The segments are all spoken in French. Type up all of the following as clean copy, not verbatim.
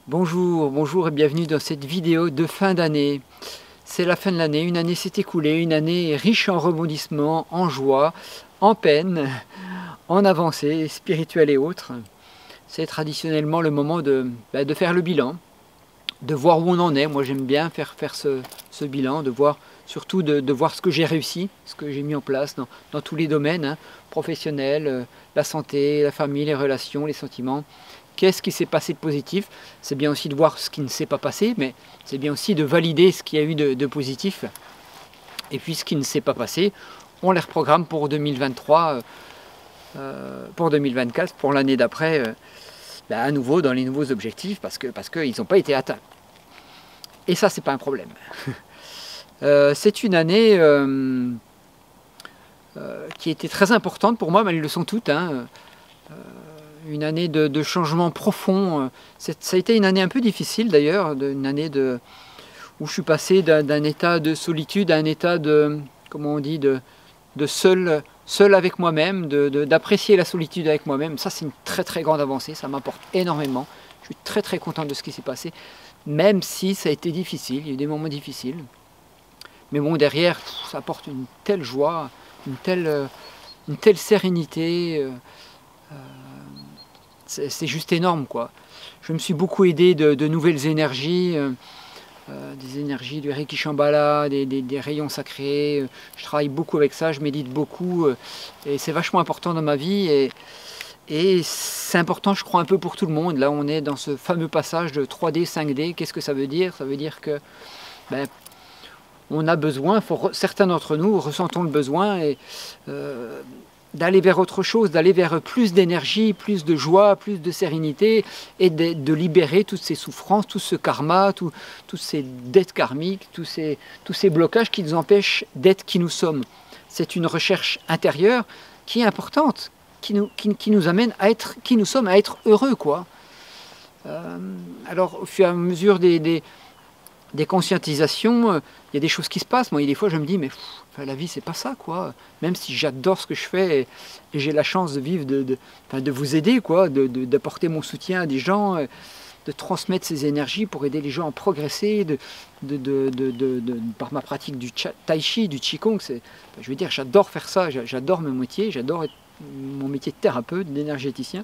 Bonjour, bonjour et bienvenue dans cette vidéo de fin d'année. C'est la fin de l'année, une année s'est écoulée, une année riche en rebondissements, en joie, en peine, en avancées spirituelles et autres. C'est traditionnellement le moment de faire le bilan, de voir où on en est. Moi j'aime bien faire ce bilan, de voir surtout de voir ce que j'ai réussi, ce que j'ai mis en place dans tous les domaines, hein, professionnels, la santé, la famille, les relations, les sentiments. Qu'est-ce qui s'est passé de positif? C'est bien aussi de voir ce qui ne s'est pas passé, mais c'est bien aussi de valider ce qu'il y a eu de positif. Et puis ce qui ne s'est pas passé, on les reprogramme pour 2023, pour 2024, pour l'année d'après, à nouveau dans les nouveaux objectifs, parce qu'ils n'ont pas été atteints. Et ça, c'est pas un problème. C'est une année qui était très importante pour moi, mais elles le sont toutes, hein. Une année de changement profond. Ça a été une année un peu difficile d'ailleurs, une année où je suis passé d'un état de solitude à un état de, comment on dit, de seul avec moi-même, d'apprécier la solitude avec moi-même. Ça, c'est une très très grande avancée, ça m'apporte énormément. Je suis très très content de ce qui s'est passé, même si ça a été difficile, il y a eu des moments difficiles. Mais bon, derrière, ça apporte une telle joie, une telle sérénité. C'est juste énorme, quoi. Je me suis beaucoup aidé de nouvelles énergies, des énergies du Reiki Shambhala, des rayons sacrés. Je travaille beaucoup avec ça, je médite beaucoup, et c'est vachement important dans ma vie. Et c'est important, je crois, un peu pour tout le monde. Là, on est dans ce fameux passage de 3D, 5D. Qu'est-ce que ça veut dire? Ça veut dire que on a besoin, certains d'entre nous ressentons le besoin d'aller vers autre chose, d'aller vers plus d'énergie, plus de joie, plus de sérénité, et de libérer toutes ces souffrances, tout ce karma, toutes ces dettes karmiques, tous ces blocages qui nous empêchent d'être qui nous sommes. C'est une recherche intérieure qui est importante, qui nous amène à être qui nous sommes, à être heureux, quoi. Alors, au fur et à mesure des conscientisations, il y a des choses qui se passent. Moi, des fois, je me dis, mais la vie, c'est pas ça, quoi. Même si j'adore ce que je fais et j'ai la chance de vivre, de vous aider, quoi, d'apporter mon soutien à des gens, de transmettre ces énergies pour aider les gens à progresser, par ma pratique du tai chi, du qigong. Je veux dire, j'adore faire ça, j'adore mon métier, j'adore mon métier de thérapeute, d'énergéticien.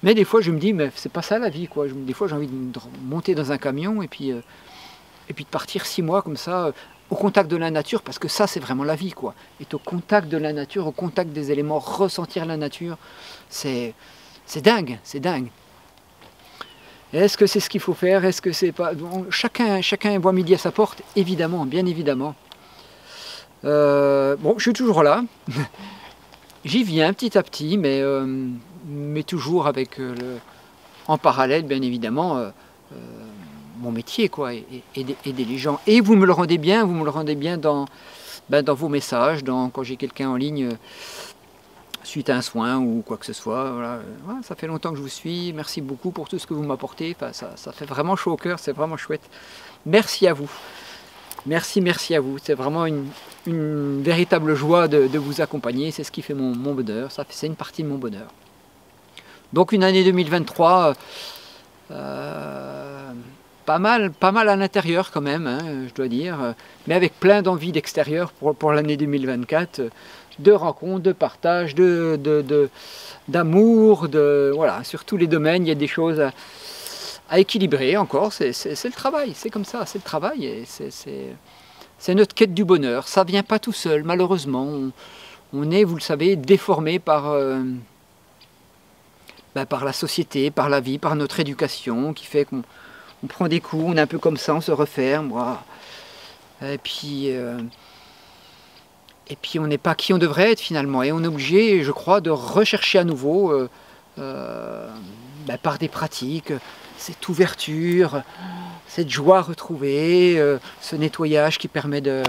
Mais des fois, je me dis, mais c'est pas ça la vie, quoi. Des fois, j'ai envie de monter dans un camion et puis de partir 6 mois comme ça, au contact de la nature, parce que ça, c'est vraiment la vie, quoi. Être au contact de la nature, au contact des éléments, ressentir la nature, c'est dingue, c'est dingue. Est-ce que c'est ce qu'il faut faire? Est-ce que c'est pas... Bon, chacun voit midi à sa porte, évidemment, bien évidemment. Bon, je suis toujours là. J'y viens petit à petit, mais toujours avec en parallèle, bien évidemment, mon métier, quoi, aider les gens. Et vous me le rendez bien dans vos messages, quand j'ai quelqu'un en ligne suite à un soin ou quoi que ce soit. Voilà. Ouais, ça fait longtemps que je vous suis, merci beaucoup pour tout ce que vous m'apportez. Enfin, ça fait vraiment chaud au cœur, c'est vraiment chouette. Merci à vous. Merci à vous. C'est vraiment une véritable joie de vous accompagner. C'est ce qui fait mon bonheur. C'est une partie de mon bonheur. Donc une année 2023, pas mal à l'intérieur quand même, hein, je dois dire, mais avec plein d'envie d'extérieur pour l'année 2024, de rencontres, de partage, d'amour, voilà, sur tous les domaines, il y a des choses à équilibrer encore. C'est le travail, c'est comme ça, c'est le travail, et c'est notre quête du bonheur. Ça vient pas tout seul, malheureusement. On est, vous le savez, déformé par la société, par la vie, par notre éducation, qui fait qu'on prend des coups, on est un peu comme ça, on se referme. Voilà. Et puis on n'est pas qui on devrait être finalement. Et on est obligé, je crois, de rechercher à nouveau, par des pratiques, cette ouverture, cette joie retrouvée, ce nettoyage qui permet de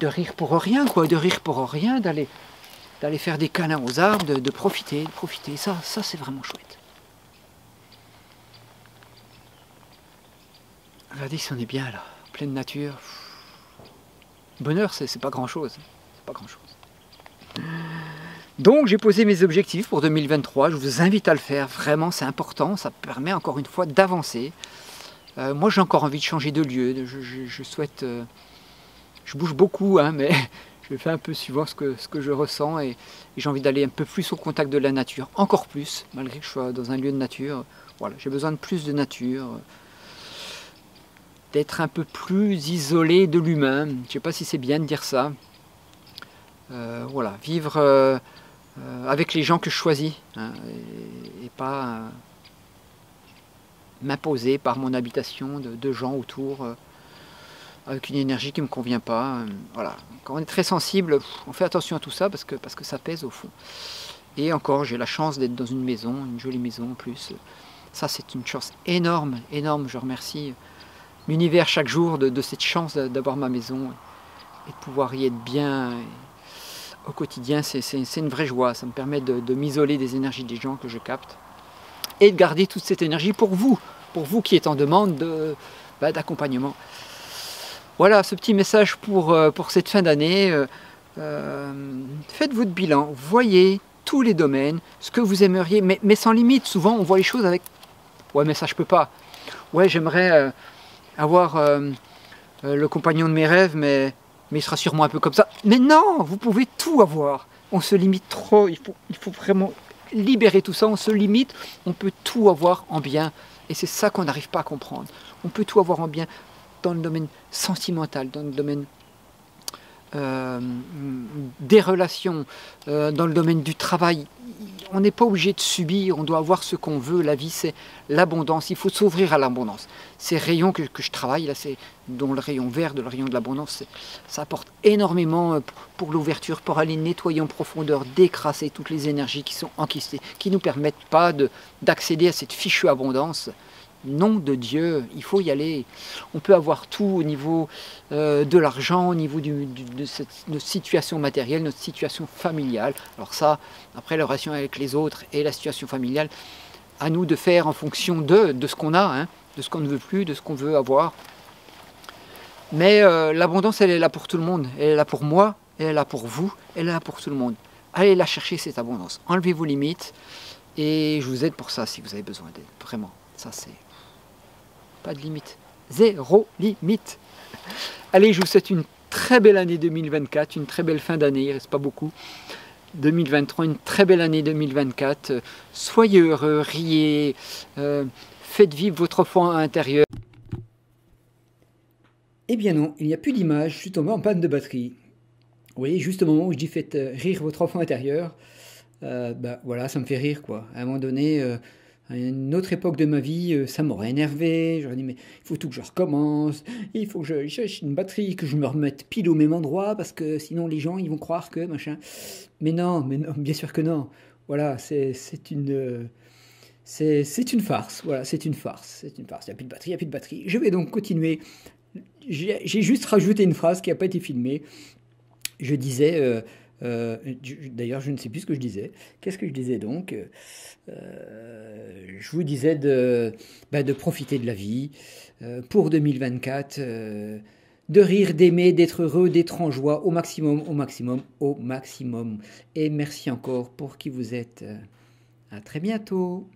rire pour rien, quoi, de rire pour rien, d'aller faire des câlins aux arbres, de profiter. Ça c'est vraiment chouette. Regardez si on est bien là, en pleine nature. Bonheur, c'est pas grand chose. C'est pas grand chose. Donc j'ai posé mes objectifs pour 2023, je vous invite à le faire, vraiment c'est important, ça permet encore une fois d'avancer. Moi j'ai encore envie de changer de lieu, je souhaite, je bouge beaucoup, hein, mais je fais un peu suivant ce que je ressens et j'ai envie d'aller un peu plus au contact de la nature, encore plus, malgré que je sois dans un lieu de nature. Voilà, j'ai besoin de plus de nature, d'être un peu plus isolé de l'humain, je ne sais pas si c'est bien de dire ça. Voilà, vivre avec les gens que je choisis, hein, et pas m'imposer par mon habitation de gens autour avec une énergie qui ne me convient pas. Voilà. Quand on est très sensible, on fait attention à tout ça parce que ça pèse au fond. Et encore, j'ai la chance d'être dans une maison, une jolie maison en plus. Ça, c'est une chance énorme, énorme. Je remercie l'univers chaque jour de cette chance d'avoir ma maison et de pouvoir y être bien. Au quotidien, c'est une vraie joie. Ça me permet de m'isoler des énergies des gens que je capte et de garder toute cette énergie pour vous qui êtes en demande d'accompagnement. Voilà, ce petit message pour cette fin d'année. Faites votre bilan, voyez tous les domaines, ce que vous aimeriez, mais sans limite. Souvent, on voit les choses avec « ouais, mais ça, je peux pas. Ouais, j'aimerais avoir le compagnon de mes rêves, mais il sera sûrement un peu comme ça. » Mais non, vous pouvez tout avoir. On se limite trop, il faut vraiment libérer tout ça. On se limite, on peut tout avoir en bien. Et c'est ça qu'on n'arrive pas à comprendre. On peut tout avoir en bien dans le domaine sentimental, dans le domaine des relations, dans le domaine du travail. On n'est pas obligé de subir, on doit avoir ce qu'on veut. La vie, c'est l'abondance. Il faut s'ouvrir à l'abondance. Ces rayons que je travaille, là, dont le rayon vert, le rayon de l'abondance, ça apporte énormément pour l'ouverture, pour aller nettoyer en profondeur, décrasser toutes les énergies qui sont enquistées, qui ne nous permettent pas d'accéder à cette fichue abondance. Nom de Dieu, il faut y aller. On peut avoir tout au niveau de l'argent, au niveau de notre situation matérielle, notre situation familiale. Alors ça, après la relation avec les autres et la situation familiale, à nous de faire en fonction de ce qu'on a, hein, de ce qu'on ne veut plus, de ce qu'on veut avoir. Mais l'abondance, elle est là pour tout le monde. Elle est là pour moi, elle est là pour vous, elle est là pour tout le monde. Allez la chercher, cette abondance. Enlevez vos limites et je vous aide pour ça si vous avez besoin d'aide. Vraiment, ça c'est... pas de limite, zéro limite. Allez, je vous souhaite une très belle année 2024, une très belle fin d'année, il ne reste pas beaucoup. 2023, une très belle année 2024. Soyez heureux, riez, faites vivre votre enfant intérieur. Eh bien non, il n'y a plus d'image, je suis tombé en panne de batterie. Vous voyez, juste au moment où je dis faites rire votre enfant intérieur, voilà, ça me fait rire quoi. À un moment donné... à une autre époque de ma vie, ça m'aurait énervé. J'aurais dit, mais il faut tout que je recommence. Il faut que je cherche une batterie, que je me remette pile au même endroit, parce que sinon les gens, ils vont croire que machin. Mais non, bien sûr que non. Voilà, c'est une farce. Voilà, c'est une farce. Il n'y a plus de batterie, il n'y a plus de batterie. Je vais donc continuer. J'ai juste rajouté une phrase qui n'a pas été filmée. Je disais... d'ailleurs, je ne sais plus ce que je disais. Qu'est-ce que je disais donc? Je vous disais de profiter de la vie pour 2024, de rire, d'aimer, d'être heureux, d'être en joie au maximum, au maximum, au maximum. Et merci encore pour qui vous êtes. À très bientôt.